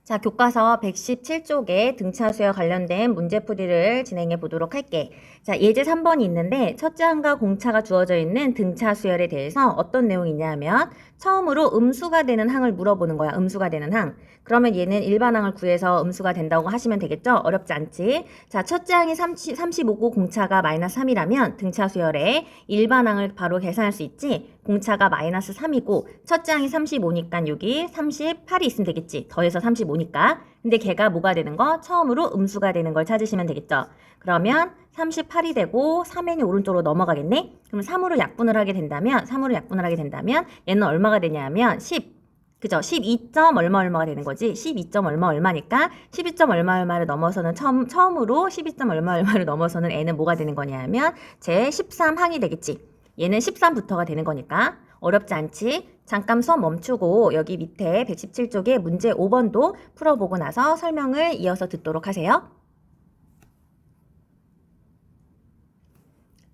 자, 교과서 117쪽에 등차 수열 관련된 문제풀이를 진행해 보도록 할게. 자, 예제 3번이 있는데 첫째 항과 공차가 주어져 있는 등차 수열에 대해서 어떤 내용이 있냐면 처음으로 음수가 되는 항을 물어보는 거야. 음수가 되는 항. 그러면 얘는 일반항을 구해서 음수가 된다고 하시면 되겠죠? 어렵지 않지? 자, 첫째 항이 35고 공차가 마이너스 3이라면 등차 수열에 일반항을 바로 계산할 수 있지? 공차가 마이너스 3이고 첫째 항이 35니까 여기 38이 있으면 되겠지. 더해서 35니까. 근데 걔가 뭐가 되는 거? 처음으로 음수가 되는 걸 찾으시면 되겠죠. 그러면 38이 되고 3n이 오른쪽으로 넘어가겠네? 그럼 3으로 약분을 하게 된다면 얘는 얼마가 되냐면 10. 그죠? 12점 얼마가 되는 거지? 12점 얼마니까 12점 얼마를 넘어서는 처음으로 12점 얼마를 넘어서는 n은 뭐가 되는 거냐면 제 13항이 되겠지. 얘는 13부터가 되는 거니까 어렵지 않지? 잠깐 수업 멈추고 여기 밑에 117쪽에 문제 5번도 풀어보고 나서 설명을 이어서 듣도록 하세요.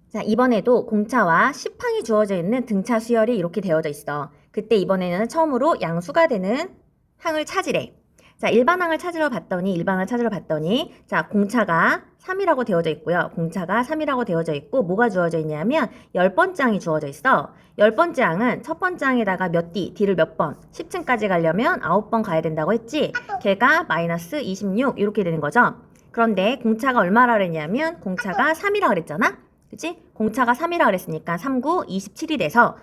자, 이번에도 공차와 10항이 주어져 있는 등차 수열이 이렇게 되어져 있어. 그때 이번에는 처음으로 양수가 되는 항을 찾으래. 자, 일반항을 찾으러 봤더니 자, 공차가 3이라고 되어져 있고요. 공차가 3이라고 되어져 있고 뭐가 주어져 있냐면 10번째 항이 주어져 있어. 10번째 항은 첫 번째 항에다가 몇 D를 몇 번? 10층까지 가려면 9번 가야 된다고 했지? 걔가 마이너스 26 이렇게 되는 거죠. 그런데 공차가 얼마라 그랬냐면 공차가 3이라 그랬잖아? 그치? 공차가 3이라 그랬으니까 3, 9, 27이 돼서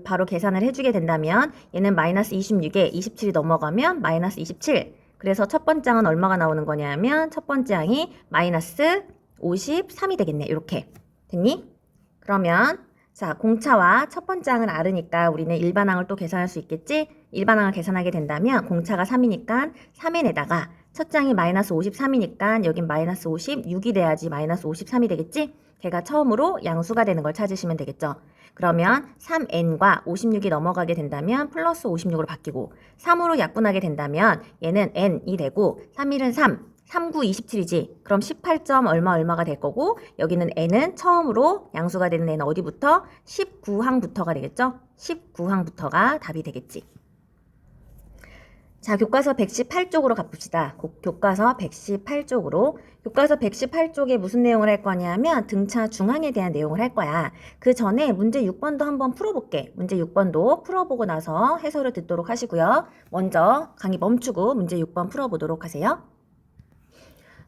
바로 계산을 해주게 된다면 얘는 마이너스 26에 27이 넘어가면 마이너스 27. 그래서 첫 번째 항은 얼마가 나오는 거냐면 첫 번째 항이 마이너스 53이 되겠네. 이렇게. 됐니? 그러면 자, 공차와 첫 번째 항을 알으니까 우리는 일반항을 또 계산할 수 있겠지? 일반항을 계산하게 된다면 공차가 3이니까 3n에다가 첫째 항이 마이너스 53이니까 여긴 마이너스 56이 돼야지 마이너스 53이 되겠지? 걔가 처음으로 양수가 되는 걸 찾으시면 되겠죠. 그러면 3n과 56이 넘어가게 된다면 플러스 56으로 바뀌고 3으로 약분하게 된다면 얘는 n이 되고 3일은 3, 9, 27이지. 그럼 18점 얼마가 될 거고 여기는 n은 처음으로 양수가 되는 n은 어디부터? 19항부터가 되겠죠. 19항부터가 답이 되겠지. 자, 교과서 118쪽으로 가봅시다. 교과서 118쪽으로. 교과서 118쪽에 무슨 내용을 할 거냐면 등차 중항에 대한 내용을 할 거야. 그 전에 문제 6번도 한번 풀어볼게. 문제 6번도 풀어보고 나서 해설을 듣도록 하시고요. 먼저 강의 멈추고 문제 6번 풀어보도록 하세요.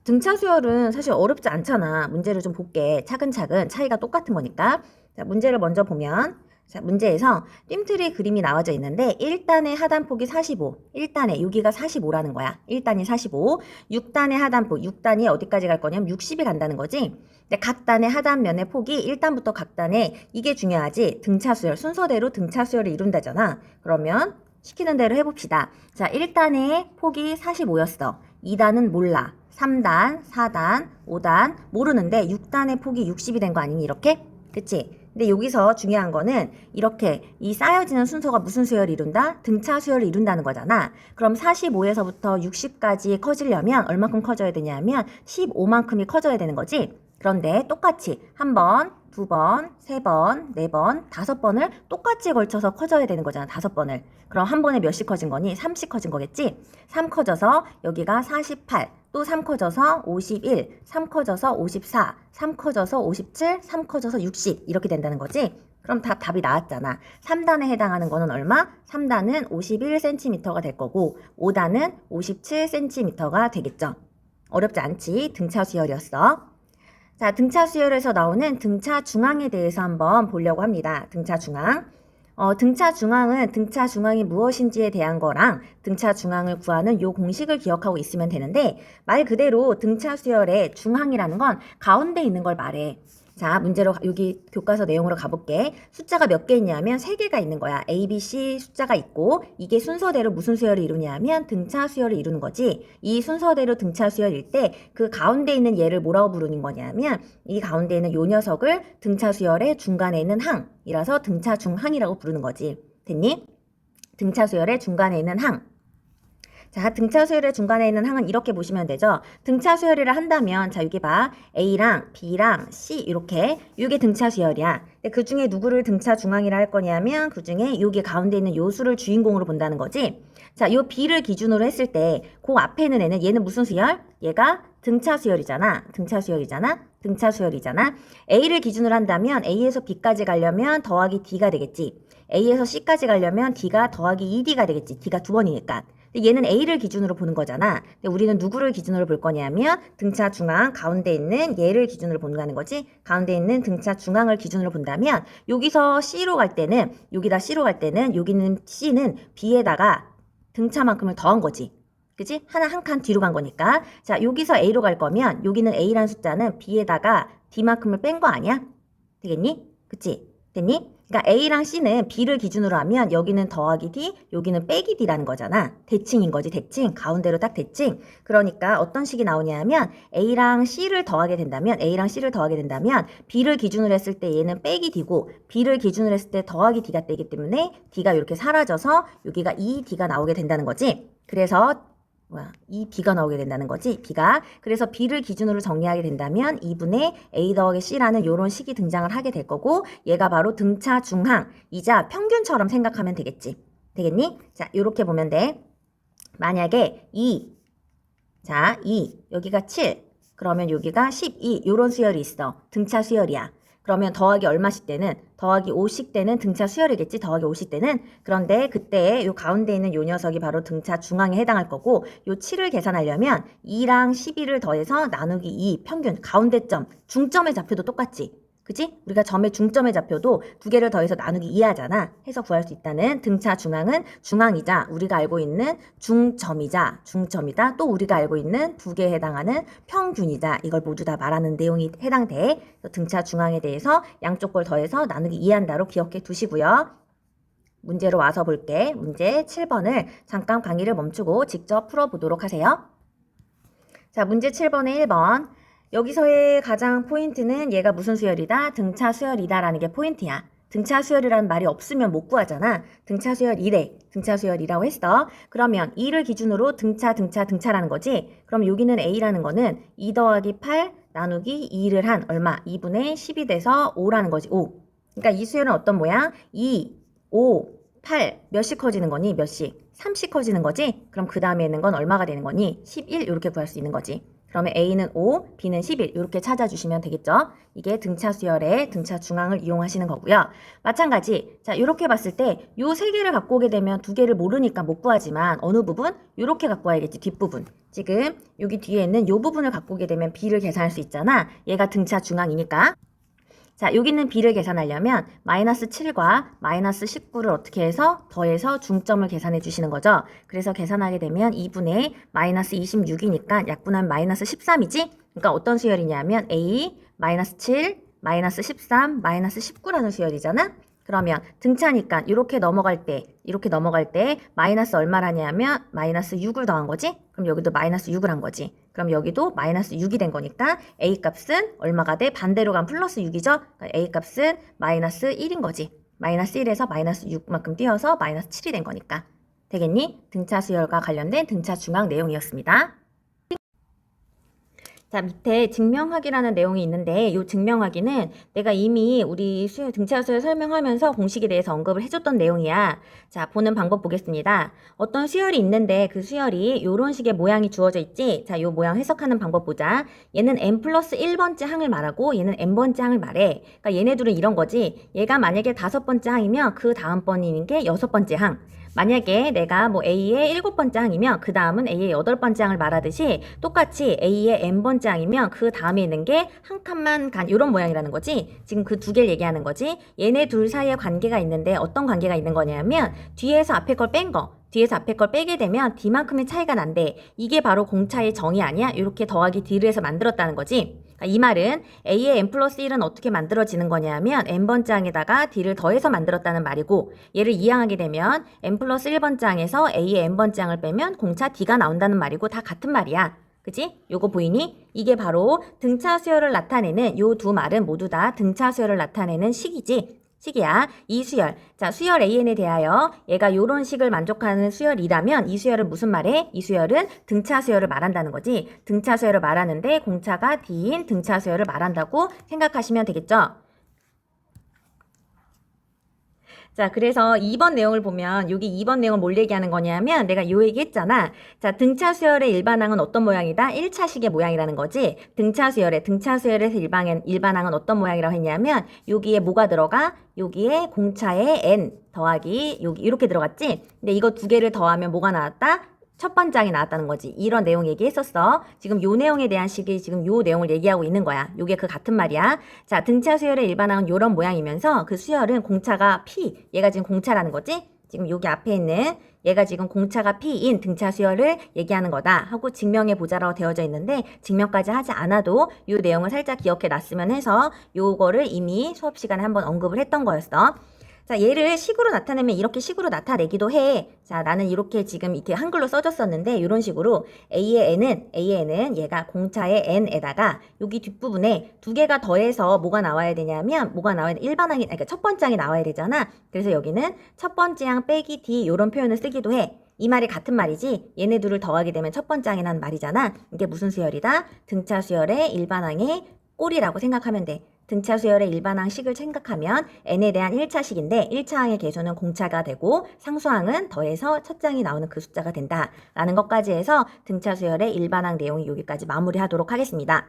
등차 수열은 사실 어렵지 않잖아. 문제를 좀 볼게. 차근차근 차이가 똑같은 거니까. 자, 문제를 먼저 보면 자, 문제에서 뜀트리 그림이 나와져 있는데 1단의 하단폭이 45, 1단에 여기가 45라는 거야. 1단이 45, 6단의 하단폭, 6단이 어디까지 갈 거냐면 60이 간다는 거지. 근데 각 단의 하단면의 폭이 1단부터 각 단에 이게 중요하지. 등차 수열, 순서대로 등차 수열을 이룬다잖아. 그러면 시키는 대로 해봅시다. 자, 1단의 폭이 45였어. 2단은 몰라. 3단, 4단, 5단 모르는데 6단의 폭이 60이 된 거 아니니 이렇게? 그치? 근데 여기서 중요한 거는 이렇게 이 쌓여지는 순서가 무슨 수열을 이룬다? 등차 수열을 이룬다는 거잖아. 그럼 45에서부터 60까지 커지려면 얼마큼 커져야 되냐면 15만큼이 커져야 되는 거지. 그런데 똑같이 한 번, 두 번, 세 번, 네 번, 5번을 똑같이 걸쳐서 커져야 되는 거잖아. 5번을. 그럼 한 번에 몇씩 커진 거니? 3씩 커진 거겠지? 3 커져서 여기가 48, 또 3 커져서 51, 3 커져서 54, 3 커져서 57, 3 커져서 60 이렇게 된다는 거지? 그럼 답이 나왔잖아. 3단에 해당하는 거는 얼마? 3단은 51cm가 될 거고 5단은 57cm가 되겠죠. 어렵지 않지? 등차 수열이었어. 자, 등차 수열에서 나오는 등차 중항에 대해서 한번 보려고 합니다. 등차 중항. 등차 중항이 무엇인지에 대한 거랑 등차 중항을 구하는 요 공식을 기억하고 있으면 되는데 말 그대로 등차 수열의 중항이라는 건 가운데 있는 걸 말해. 자, 문제로 여기 교과서 내용으로 가볼게. 숫자가 몇 개 있냐면 3개가 있는 거야. A, B, C 숫자가 있고 이게 순서대로 무슨 수열을 이루냐면 등차 수열을 이루는 거지. 이 순서대로 등차 수열일 때 그 가운데 있는 얘를 뭐라고 부르는 거냐면 이 가운데 있는 요 녀석을 등차 수열의 중간에 있는 항이라서 등차 중항이라고 부르는 거지. 됐니? 등차 수열의 중간에 있는 항. 자, 등차 수열의 중간에 있는 항은 이렇게 보시면 되죠. 등차 수열이라 한다면 자, 여기 봐. A랑 B랑 C 이렇게 이게 등차 수열이야. 근데 그 중에 누구를 등차 중앙이라 할 거냐면 그 중에 여기 가운데 있는 요 수를 주인공으로 본다는 거지. 자, 요 B를 기준으로 했을 때 그 앞에 있는 애는 얘는 무슨 수열? 얘가 등차 수열이잖아. 등차 수열이잖아. 등차 수열이잖아. A를 기준으로 한다면 A에서 B까지 가려면 더하기 D가 되겠지. A에서 C까지 가려면 D가 더하기 2D가 되겠지. D가 두 번이니까. 근데 얘는 A를 기준으로 보는 거잖아. 근데 우리는 누구를 기준으로 볼 거냐면 등차 중앙 가운데 있는 얘를 기준으로 본다는 거지. 가운데 있는 등차 중앙을 기준으로 본다면 여기서 C로 갈 때는 여기다 C로 갈 때는 여기는 C는 B에다가 등차만큼을 더한 거지. 그치? 하나 한 칸 뒤로 간 거니까. 자, 여기서 A로 갈 거면 여기는 A라는 숫자는 B에다가 D만큼을 뺀 거 아니야? 되겠니? 그치? 됐니? 그러니까 A랑 C는 B를 기준으로 하면 여기는 더하기 D, 여기는 빼기 D라는 거잖아. 대칭인 거지, 대칭. 가운데로 딱 대칭. 그러니까 어떤 식이 나오냐면 A랑 C를 더하게 된다면 B를 기준으로 했을 때 얘는 빼기 D고 B를 기준으로 했을 때 더하기 D가 되기 때문에 D가 이렇게 사라져서 여기가 2D가 나오게 된다는 거지. 그래서 이 B가 나오게 된다는 거지. B가. 그래서 B를 기준으로 정리하게 된다면 2분의 A 더하기 C라는 요런 식이 등장을 하게 될 거고 얘가 바로 등차 중항이자 평균처럼 생각하면 되겠지. 되겠니? 자, 요렇게 보면 돼. 만약에 2, 자, 2, 여기가 7, 그러면 여기가 12, 요런 수열이 있어. 등차 수열이야. 그러면 더하기 얼마씩 때는 더하기 5씩 때는 등차 수열이겠지. 더하기 5씩 때는. 그런데 그때 요 가운데 있는 요 녀석이 바로 등차 중앙에 해당할 거고 요 7을 계산하려면 2랑 12를 더해서 나누기 2 평균 가운데점 중점의 좌표도 똑같지. 그치? 우리가 점의 중점의 좌표도 두 개를 더해서 나누기 2 하잖아. 해서 구할 수 있다는 등차 중앙은 중앙이자 우리가 알고 있는 중점이다. 또 우리가 알고 있는 두 개에 해당하는 평균이다. 이걸 모두 다 말하는 내용이 해당돼. 등차 중앙에 대해서 양쪽 걸 더해서 나누기 2 한다로 기억해 두시고요. 문제로 와서 볼게. 문제 7번을 잠깐 강의를 멈추고 직접 풀어보도록 하세요. 자, 문제 7번의 1번. 여기서의 가장 포인트는 얘가 무슨 수열이다? 등차 수열이다 라는 게 포인트야. 등차 수열이라는 말이 없으면 못 구하잖아. 등차 수열이래. 등차 수열이라고 했어. 그러면 2를 기준으로 등차라는 거지. 그럼 여기는 A라는 거는 2 더하기 8 나누기 2를 한 얼마? 2분의 10이 돼서 5라는 거지. 5. 그러니까 이 수열은 어떤 모양? 2, 5, 8 몇씩 커지는 거니? 몇씩? 3씩 커지는 거지? 그럼 그 다음에 있는 건 얼마가 되는 거니? 11 이렇게 구할 수 있는 거지. 그러면 A는 5, B는 11 이렇게 찾아주시면 되겠죠. 이게 등차 수열의 등차 중앙을 이용하시는 거고요. 마찬가지 자 이렇게 봤을 때 요 세 개를 갖고 오게 되면 두 개를 모르니까 못 구하지만 어느 부분? 이렇게 갖고 와야겠지. 뒷부분. 지금 여기 뒤에 있는 요 부분을 갖고 오게 되면 B를 계산할 수 있잖아. 얘가 등차 중앙이니까. 자, 여기는 B를 계산하려면 마이너스 7과 마이너스 19를 어떻게 해서 더해서 중점을 계산해 주시는 거죠. 그래서 계산하게 되면 2분의 마이너스 26이니까 약분하면 마이너스 13이지? 그러니까 어떤 수열이냐면 A 마이너스 7 마이너스 13 마이너스 19라는 수열이잖아. 그러면 등차니까 이렇게 넘어갈 때 마이너스 얼마라냐면 마이너스 6을 더한 거지? 그럼 여기도 마이너스 6을 한 거지. 그럼 여기도 마이너스 6이 된 거니까 A 값은 얼마가 돼? 반대로 가면 플러스 6이죠? 그러니까 A 값은 마이너스 1인 거지. 마이너스 1에서 마이너스 6만큼 띄어서 마이너스 7이 된 거니까. 되겠니? 등차 수열과 관련된 등차 중앙 내용이었습니다. 자, 밑에 증명하기라는 내용이 있는데 이 증명하기는 내가 이미 우리 등차 수열 설명하면서 공식에 대해서 언급을 해줬던 내용이야. 자, 보는 방법 보겠습니다. 어떤 수열이 있는데 그 수열이 이런 식의 모양이 주어져 있지? 자, 이 모양 해석하는 방법 보자. 얘는 n 플러스 1번째 항을 말하고 얘는 n번째 항을 말해. 그러니까 얘네들은 이런 거지. 얘가 만약에 5번째 항이면 그 다음 번인 게 6번째 항. 만약에 내가 뭐 A의 7번째 항이면 그 다음은 A의 8번째 항을 말하듯이 똑같이 A의 n번째 항이면 그 다음에 있는 게 한 칸만 간 이런 모양이라는 거지. 지금 그 두 개를 얘기하는 거지. 얘네 둘 사이에 관계가 있는데 어떤 관계가 있는 거냐면 뒤에서 앞에 걸 뺀 거. 뒤에서 앞에 걸 빼게 되면 D만큼의 차이가 난대. 이게 바로 공차의 정의 아니야? 이렇게 더하기 D를 해서 만들었다는 거지. 이 말은 A의 n 플러스 1은 어떻게 만들어지는 거냐면 n번째 항에다가 D를 더해서 만들었다는 말이고 얘를 이항하게 되면 n 플러스 1번째 항에서 A의 n번째 항을 빼면 공차 D가 나온다는 말이고 다 같은 말이야. 그치? 요거 보이니? 이게 바로 등차 수열을 나타내는 요 두 말은 모두 다 등차 수열을 나타내는 식이지. 식이야. 이 수열. 자, 수열 AN에 대하여 얘가 요런 식을 만족하는 수열이라면 이 수열은 무슨 말해? 이 수열은 등차 수열을 말한다는 거지. 등차 수열을 말하는데 공차가 D인 등차 수열을 말한다고 생각하시면 되겠죠? 자, 그래서 2번 내용을 보면 여기 2번 내용을 뭘 얘기하는 거냐면 내가 요 얘기 했잖아. 자, 등차 수열의 일반항은 어떤 모양이다? 1차식의 모양이라는 거지. 등차 수열에서 일반항은 어떤 모양이라고 했냐면 여기에 뭐가 들어가? 여기에 공차에 n 더하기 여기 이렇게 들어갔지? 근데 이거 두 개를 더하면 뭐가 나왔다? 첫 번장이 나왔다는 거지. 이런 내용 얘기했었어. 지금 요 내용에 대한 식이 지금 요 내용을 얘기하고 있는 거야. 요게 그 같은 말이야. 자, 등차 수열의 일반항은 요런 모양이면서 그 수열은 공차가 P. 얘가 지금 공차라는 거지? 지금 여기 앞에 있는 얘가 지금 공차가 P인 등차 수열을 얘기하는 거다 하고 증명해 보자라고 되어져 있는데 증명까지 하지 않아도 요 내용을 살짝 기억해 놨으면 해서 요거를 이미 수업 시간에 한번 언급을 했던 거였어. 자, 얘를 식으로 나타내면 이렇게 식으로 나타내기도 해. 자, 나는 이렇게 지금 이렇게 한글로 써줬었는데 이런 식으로 A의 N은 얘가 공차의 N에다가 여기 뒷부분에 두 개가 더해서 뭐가 나와야 되냐면 일반항이 그러니까 첫 번째 항이 나와야 되잖아. 그래서 여기는 첫 번째 항 빼기 D 이런 표현을 쓰기도 해. 이 말이 같은 말이지. 얘네 둘을 더하게 되면 첫 번째 항이라는 말이잖아. 이게 무슨 수열이다? 등차 수열의 일반항의 꼴이라고 생각하면 돼. 등차 수열의 일반항식을 생각하면 n에 대한 1차식인데 1차항의 개수는 공차가 되고 상수항은 더해서 첫 장이 나오는 그 숫자가 된다. 라는 것까지 해서 등차 수열의 일반항 내용이 여기까지 마무리하도록 하겠습니다.